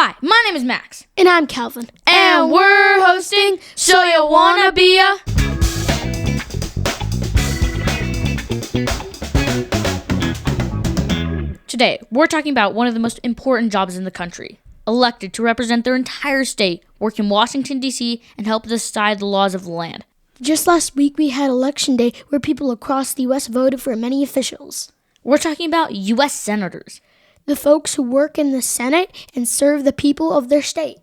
Hi, my name is Max. And I'm Calvin. And we're hosting So You Wanna Be a... Today, we're talking about one of the most important jobs in the country. Elected to represent their entire state, work in Washington D.C. and help decide the laws of the land. Just last week, we had Election Day where people across the U.S. voted for many officials. We're talking about U.S. senators. The folks who work in the Senate and serve the people of their state.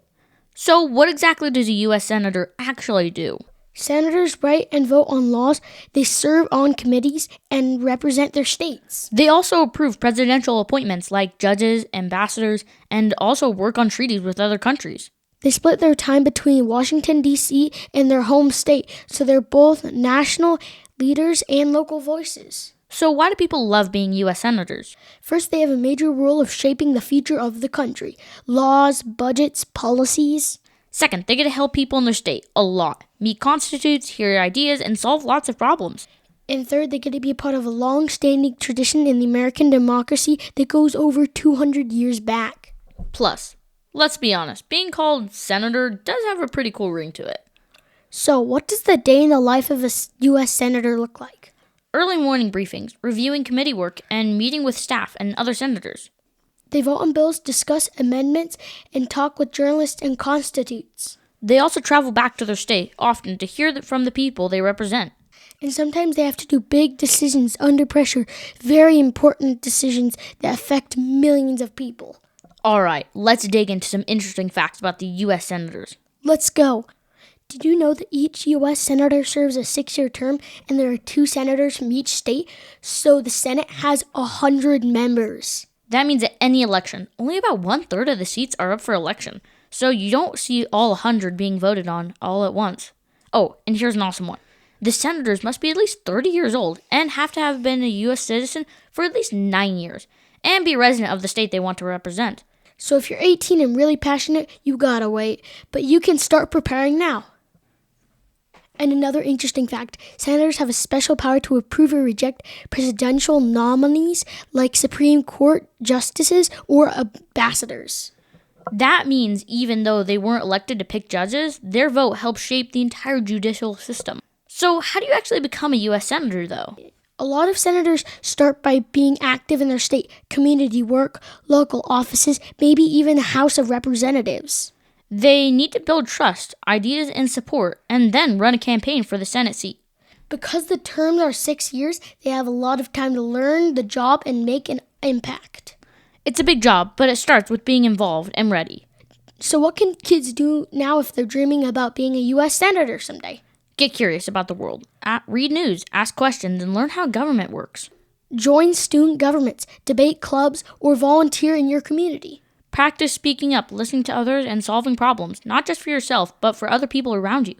So what exactly does a U.S. senator actually do? Senators write and vote on laws. They serve on committees and represent their states. They also approve presidential appointments like judges, ambassadors, and also work on treaties with other countries. They split their time between Washington, D.C. and their home state, so they're both national leaders and local voices. So why do people love being U.S. senators? First, they have a major role of shaping the future of the country. Laws, budgets, policies. Second, they get to help people in their state a lot, meet constituents, hear ideas, and solve lots of problems. And third, they get to be a part of a long-standing tradition in the American democracy that goes over 200 years back. Plus, let's be honest, being called senator does have a pretty cool ring to it. So, what does the day in the life of a U.S. senator look like? Early morning briefings, reviewing committee work, and meeting with staff and other senators. They vote on bills, discuss amendments, and talk with journalists and constituents. They also travel back to their state, often to hear from the people they represent. And sometimes they have to do big decisions under pressure, very important decisions that affect millions of people. All right, let's dig into some interesting facts about the U.S. senators. Let's go. Did you know that each U.S. senator serves a 6-year term and there are 2 senators from each state? So the Senate has 100 members. That means at any election, only about 1/3 of the seats are up for election. So you don't see all 100 being voted on all at once. Oh, and here's an awesome one. The senators must be at least 30 years old and have to have been a U.S. citizen for at least 9 years and be a resident of the state they want to represent. So if you're 18 and really passionate, you gotta wait. But you can start preparing now. And another interesting fact, senators have a special power to approve or reject presidential nominees like Supreme Court justices or ambassadors. That means even though they weren't elected to pick judges, their vote helps shape the entire judicial system. So how do you actually become a U.S. senator, though? A lot of senators start by being active in their state, community work, local offices, maybe even the House of Representatives. They need to build trust, ideas, and support, and then run a campaign for the Senate seat. Because the terms are 6 years, they have a lot of time to learn the job and make an impact. It's a big job, but it starts with being involved and ready. So what can kids do now if they're dreaming about being a U.S. senator someday? Get curious about the world. Read news, ask questions, and learn how government works. Join student governments, debate clubs, or volunteer in your community. Practice speaking up, listening to others, and solving problems, not just for yourself, but for other people around you.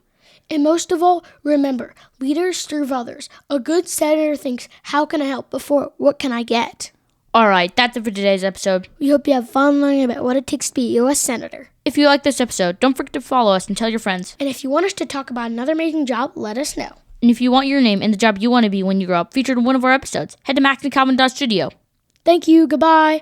And most of all, remember, leaders serve others. A good senator thinks, how can I help before, what can I get? All right, that's it for today's episode. We hope you have fun learning about what it takes to be a U.S. senator. If you like this episode, don't forget to follow us and tell your friends. And if you want us to talk about another amazing job, let us know. And if you want your name and the job you want to be when you grow up featured in one of our episodes, head to maxandcalvin.studio. Thank you. Goodbye.